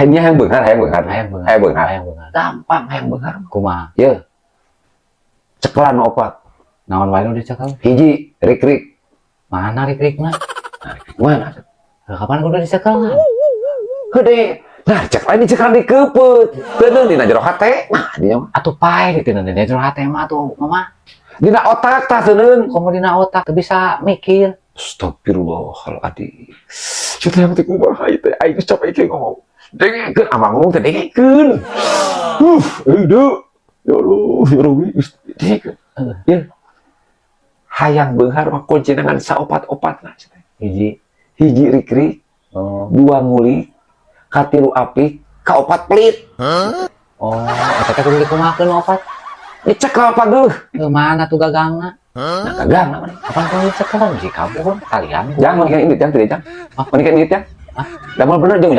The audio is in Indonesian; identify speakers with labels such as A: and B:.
A: hanya hayang beunghar
B: Gampang hayang beunghar.
A: kumaha ye cekelan opat
B: Naon wae nu dicekel?
A: hiji rik-rik
B: Mana rik-rikna?
A: mana
B: Kapan kudu dicekel?
A: gede nah cek lain dicekelan di keupeut teuneung dina jero hate nah dinya
B: Atuh pae dikeun di jero hate mah tuh, Mama.
A: dina otak tah teuneung
B: Komo dina otak teu bisa mikir.
A: astagfirullahaladzim kita yang penting kumaha ieu teh aing geus capek ge ngomong dengekeun amang ngomong teh dengekeun eueuh ya Allah ya Rabbi dengekeun ya hayang beunghar mah kunci dengan saopat-opatna
B: Hiji.
A: hiji rik-rik
B: Oh,
A: dua ngulik katilu apik kaopat pelit
B: eta teh kudu dikumahakeun opat.
A: dicekel pageuh
B: Mana tuh gagangna?
A: nah gagang namanya
B: Kapan kudu dicekel? Di kampung kalian.
A: jangan ini jangan tidak jangan ini kan ini ya dah bener jeung